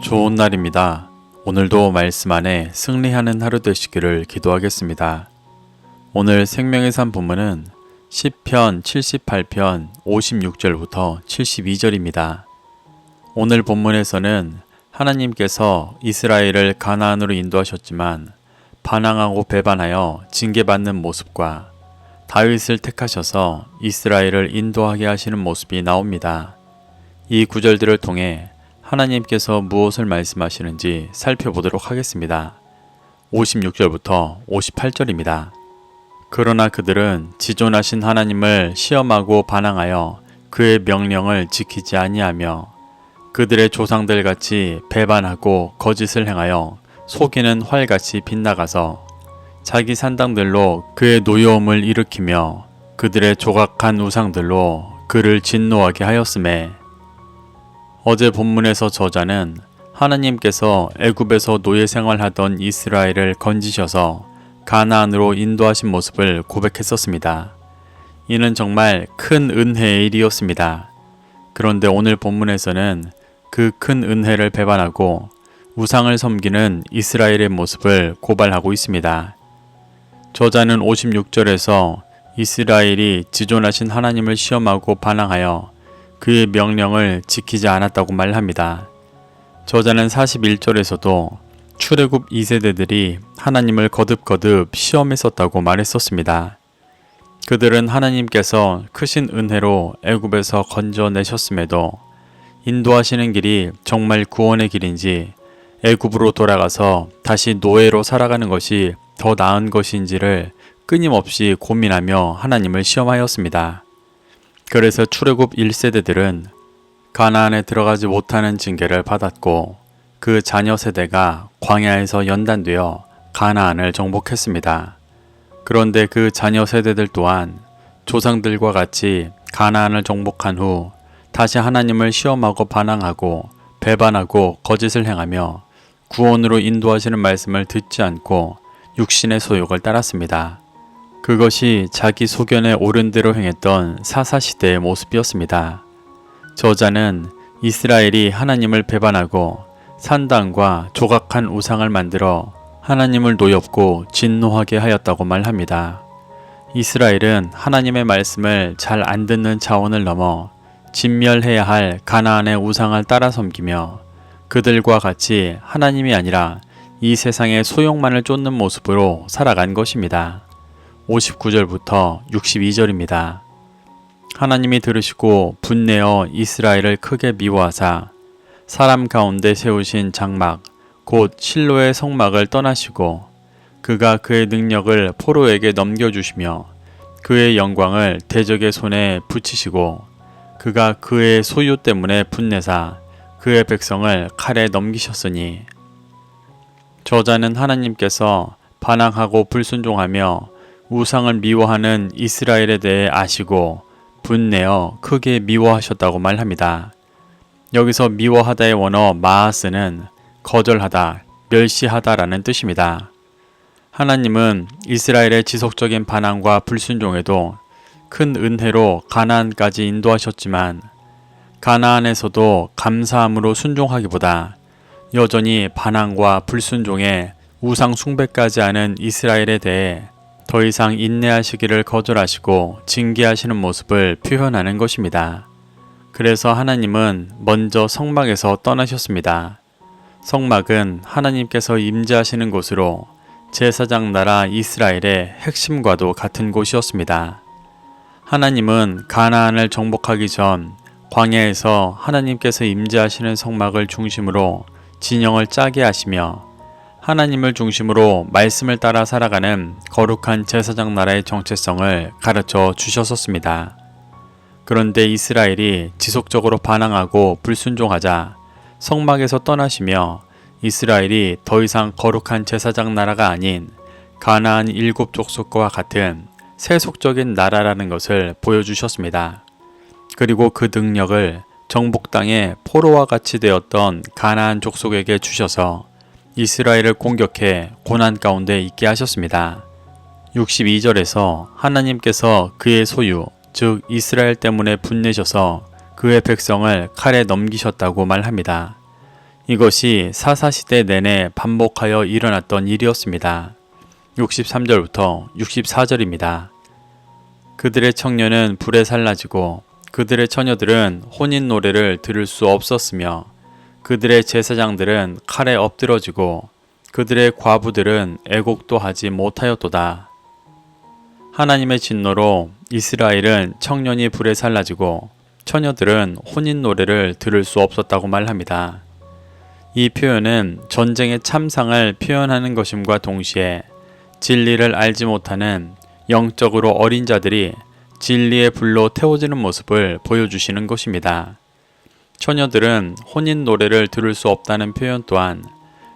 좋은 날입니다. 오늘도 말씀 안에 승리하는 하루 되시기를 기도하겠습니다. 오늘 생명의 산 본문은 시편 78편 56절부터 72절입니다. 오늘 본문에서는 하나님께서 이스라엘을 가나안으로 인도하셨지만 반항하고 배반하여 징계받는 모습과 다윗을 택하셔서 이스라엘을 인도하게 하시는 모습이 나옵니다. 이 구절들을 통해 하나님께서 무엇을 말씀하시는지 살펴보도록 하겠습니다. 56절부터 58절입니다. 그러나 그들은 지존하신 하나님을 시험하고 반항하여 그의 명령을 지키지 아니하며 그들의 조상들 같이 배반하고 거짓을 행하여 속이는 활같이 빗나가서 자기 산당들로 그의 노여움을 일으키며 그들의 조각한 우상들로 그를 진노하게 하였음에 어제 본문에서 저자는 하나님께서 애굽에서 노예 생활하던 이스라엘을 건지셔서 가나안으로 인도하신 모습을 고백했었습니다. 이는 정말 큰 은혜의 일이었습니다. 그런데 오늘 본문에서는 그 큰 은혜를 배반하고 우상을 섬기는 이스라엘의 모습을 고발하고 있습니다. 저자는 56절에서 이스라엘이 지존하신 하나님을 시험하고 반항하여 그의 명령을 지키지 않았다고 말합니다. 저자는 41절에서도 출애굽 2세대들이 하나님을 거듭거듭 시험했었다고 말했었습니다. 그들은 하나님께서 크신 은혜로 애굽에서 건져내셨음에도 인도하시는 길이 정말 구원의 길인지 애굽으로 돌아가서 다시 노예로 살아가는 것이 더 나은 것인지를 끊임없이 고민하며 하나님을 시험하였습니다. 그래서 출애굽 1세대들은 가나안에 들어가지 못하는 징계를 받았고 그 자녀 세대가 광야에서 연단되어 가나안을 정복했습니다. 그런데 그 자녀 세대들 또한 조상들과 같이 가나안을 정복한 후 다시 하나님을 시험하고 반항하고 배반하고 거짓을 행하며 구원으로 인도하시는 말씀을 듣지 않고 육신의 소욕을 따랐습니다. 그것이 자기 소견에 옳은 대로 행했던 사사시대의 모습이었습니다. 저자는 이스라엘이 하나님을 배반하고 산당과 조각한 우상을 만들어 하나님을 노엽고 진노하게 하였다고 말합니다. 이스라엘은 하나님의 말씀을 잘 안 듣는 차원을 넘어 진멸해야 할 가나안의 우상을 따라 섬기며 그들과 같이 하나님이 아니라 이 세상의 소욕만을 쫓는 모습으로 살아간 것입니다. 59절부터 62절입니다. 하나님이 들으시고 분내어 이스라엘을 크게 미워하사 사람 가운데 세우신 장막 곧 실로의 성막을 떠나시고 그가 그의 능력을 포로에게 넘겨주시며 그의 영광을 대적의 손에 붙이시고 그가 그의 소유 때문에 분내사 그의 백성을 칼에 넘기셨으니 저자는 하나님께서 반항하고 불순종하며 우상을 미워하는 이스라엘에 대해 아시고 분내어 크게 미워하셨다고 말합니다. 여기서 미워하다의 원어 마하스는 거절하다, 멸시하다라는 뜻입니다. 하나님은 이스라엘의 지속적인 반항과 불순종에도 큰 은혜로 가나안까지 인도하셨지만 가나안에서도 감사함으로 순종하기보다 여전히 반항과 불순종에 우상 숭배까지 하는 이스라엘에 대해 더 이상 인내하시기를 거절하시고 징계하시는 모습을 표현하는 것입니다. 그래서 하나님은 먼저 성막에서 떠나셨습니다. 성막은 하나님께서 임재하시는 곳으로 제사장 나라 이스라엘의 핵심과도 같은 곳이었습니다. 하나님은 가나안을 정복하기 전 광야에서 하나님께서 임재하시는 성막을 중심으로 진영을 짜게 하시며 하나님을 중심으로 말씀을 따라 살아가는 거룩한 제사장 나라의 정체성을 가르쳐 주셨었습니다. 그런데 이스라엘이 지속적으로 반항하고 불순종하자 성막에서 떠나시며 이스라엘이 더 이상 거룩한 제사장 나라가 아닌 가나안 7족속과 같은 세속적인 나라라는 것을 보여주셨습니다. 그리고 그 능력을 정복 땅의 포로와 같이 되었던 가나안 족속에게 주셔서 이스라엘을 공격해 고난 가운데 있게 하셨습니다. 62절에서 하나님께서 그의 소유, 즉 이스라엘 때문에 분내셔서 그의 백성을 칼에 넘기셨다고 말합니다. 이것이 사사시대 내내 반복하여 일어났던 일이었습니다. 63절부터 64절입니다. 그들의 청년은 불에 살라지고 그들의 처녀들은 혼인 노래를 들을 수 없었으며 그들의 제사장들은 칼에 엎드러지고 그들의 과부들은 애곡도 하지 못하였도다. 하나님의 진노로 이스라엘은 청년이 불에 살라지고 처녀들은 혼인 노래를 들을 수 없었다고 말합니다. 이 표현은 전쟁의 참상을 표현하는 것임과 동시에 진리를 알지 못하는 영적으로 어린 자들이 진리의 불로 태워지는 모습을 보여주시는 것입니다. 처녀들은 혼인 노래를 들을 수 없다는 표현 또한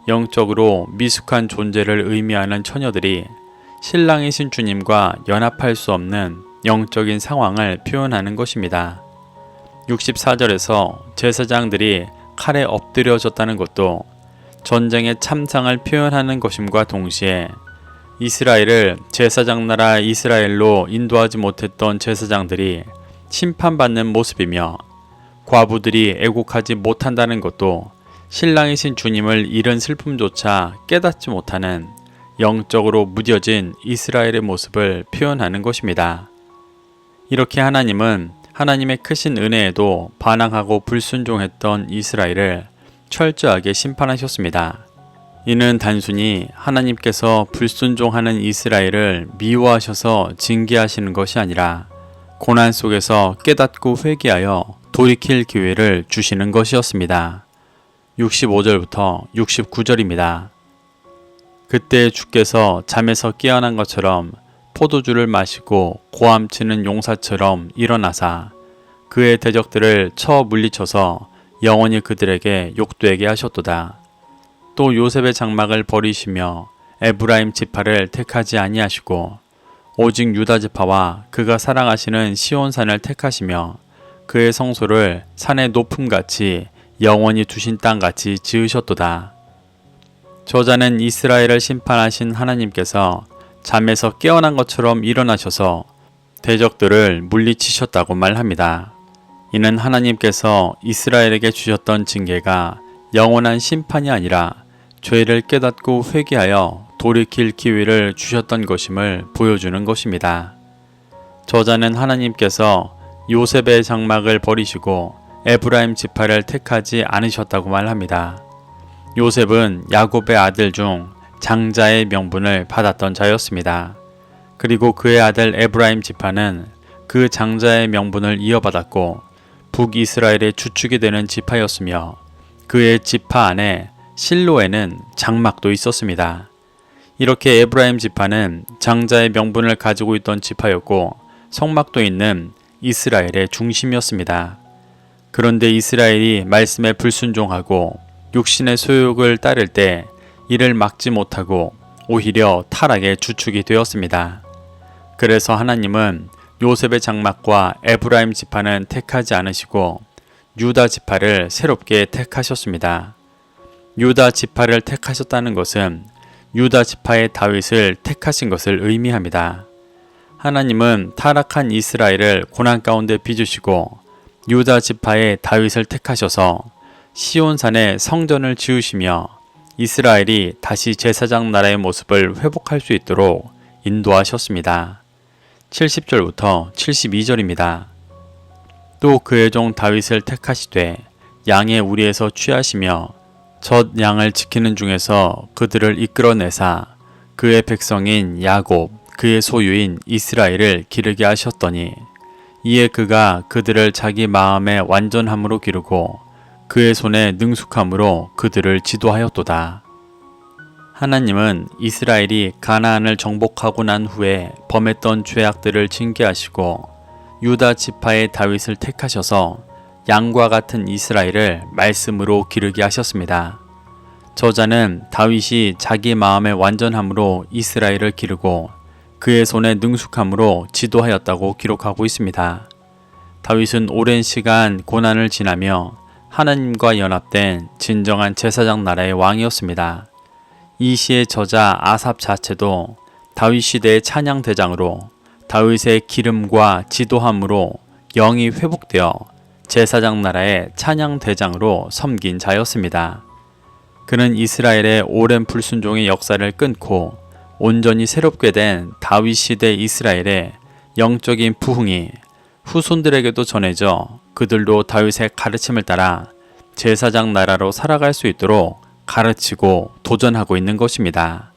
영적으로 미숙한 존재를 의미하는 처녀들이 신랑이신 주님과 연합할 수 없는 영적인 상황을 표현하는 것입니다. 64절에서 제사장들이 칼에 엎드려졌다는 것도 전쟁의 참상을 표현하는 것임과 동시에 이스라엘을 제사장 나라 이스라엘로 인도하지 못했던 제사장들이 심판받는 모습이며 과부들이 애곡하지 못한다는 것도 신랑이신 주님을 잃은 슬픔조차 깨닫지 못하는 영적으로 무뎌진 이스라엘의 모습을 표현하는 것입니다. 이렇게 하나님은 하나님의 크신 은혜에도 반항하고 불순종했던 이스라엘을 철저하게 심판하셨습니다. 이는 단순히 하나님께서 불순종하는 이스라엘을 미워하셔서 징계하시는 것이 아니라 고난 속에서 깨닫고 회개하여 돌이킬 기회를 주시는 것이었습니다. 65절부터 69절입니다. 그때 주께서 잠에서 깨어난 것처럼 포도주를 마시고 고함치는 용사처럼 일어나사 그의 대적들을 쳐 물리쳐서 영원히 그들에게 욕되게 하셨도다. 또 요셉의 장막을 버리시며 에브라임 지파를 택하지 아니하시고 오직 유다 지파와 그가 사랑하시는 시온산을 택하시며 그의 성소를 산의 높음같이 영원히 두신 땅같이 지으셨도다. 저자는 이스라엘을 심판하신 하나님께서 잠에서 깨어난 것처럼 일어나셔서 대적들을 물리치셨다고 말합니다. 이는 하나님께서 이스라엘에게 주셨던 징계가 영원한 심판이 아니라 죄를 깨닫고 회개하여 돌이킬 기회를 주셨던 것임을 보여주는 것입니다. 저자는 하나님께서 요셉의 장막을 버리시고 에브라임 지파를 택하지 않으셨다고 말합니다. 요셉은 야곱의 아들 중 장자의 명분을 받았던 자였습니다. 그리고 그의 아들 에브라임 지파는 그 장자의 명분을 이어받았고 북이스라엘의 주축이 되는 지파였으며 그의 지파 안에 실로에는 장막도 있었습니다. 이렇게 에브라임 지파는 장자의 명분을 가지고 있던 지파였고 성막도 있는 이스라엘의 중심이었습니다. 그런데 이스라엘이 말씀에 불순종하고 육신의 소욕을 따를 때 이를 막지 못하고 오히려 타락의 주축이 되었습니다. 그래서 하나님은 요셉의 장막과 에브라임 지파는 택하지 않으시고 유다 지파를 새롭게 택하셨습니다. 유다 지파를 택하셨다는 것은 유다 지파의 다윗을 택하신 것을 의미합니다. 하나님은 타락한 이스라엘을 고난 가운데 빚으시고 유다 지파의 다윗을 택하셔서 시온산에 성전을 지으시며 이스라엘이 다시 제사장 나라의 모습을 회복할 수 있도록 인도하셨습니다. 70절부터 72절입니다. 또 그의 종 다윗을 택하시되 양의 우리에서 취하시며 젖 양을 지키는 중에서 그들을 이끌어내사 그의 백성인 야곱 그의 소유인 이스라엘을 기르게 하셨더니 이에 그가 그들을 자기 마음의 완전함으로 기르고 그의 손에 능숙함으로 그들을 지도하였도다. 하나님은 이스라엘이 가나안을 정복하고 난 후에 범했던 죄악들을 징계하시고 유다 지파의 다윗을 택하셔서 양과 같은 이스라엘을 말씀으로 기르게 하셨습니다. 저자는 다윗이 자기 마음의 완전함으로 이스라엘을 기르고 그의 손에 능숙함으로 지도하였다고 기록하고 있습니다. 다윗은 오랜 시간 고난을 지나며 하나님과 연합된 진정한 제사장 나라의 왕이었습니다. 이 시의 저자 아삽 자체도 다윗 시대의 찬양 대장으로 다윗의 기름과 지도함으로 영이 회복되어 제사장 나라의 찬양 대장으로 섬긴 자였습니다. 그는 이스라엘의 오랜 불순종의 역사를 끊고 온전히 새롭게 된 다윗 시대 이스라엘의 영적인 부흥이 후손들에게도 전해져 그들도 다윗의 가르침을 따라 제사장 나라로 살아갈 수 있도록 가르치고 도전하고 있는 것입니다.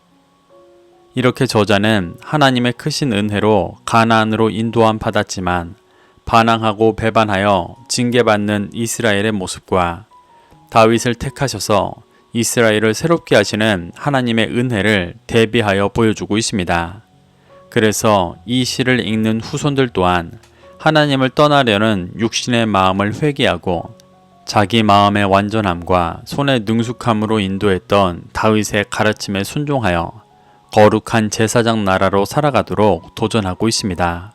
이렇게 저자는 하나님의 크신 은혜로 가나안으로 인도함 받았지만 반항하고 배반하여 징계받는 이스라엘의 모습과 다윗을 택하셔서 이스라엘을 새롭게 하시는 하나님의 은혜를 대비하여 보여주고 있습니다. 그래서 이 시를 읽는 후손들 또한 하나님을 떠나려는 육신의 마음을 회개하고 자기 마음의 완전함과 손의 능숙함으로 인도했던 다윗의 가르침에 순종하여 거룩한 제사장 나라로 살아가도록 도전하고 있습니다.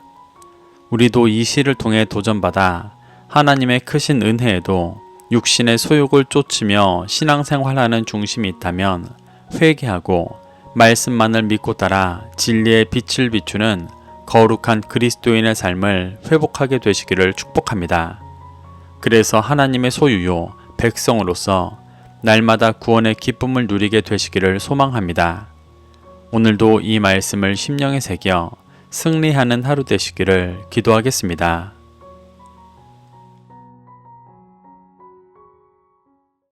우리도 이 시를 통해 도전받아 하나님의 크신 은혜에도 육신의 소욕을 쫓으며 신앙생활하는 중심이 있다면 회개하고 말씀만을 믿고 따라 진리의 빛을 비추는 거룩한 그리스도인의 삶을 회복하게 되시기를 축복합니다. 그래서 하나님의 소유요 백성으로서 날마다 구원의 기쁨을 누리게 되시기를 소망합니다. 오늘도 이 말씀을 심령에 새겨 승리하는 하루 되시기를 기도하겠습니다.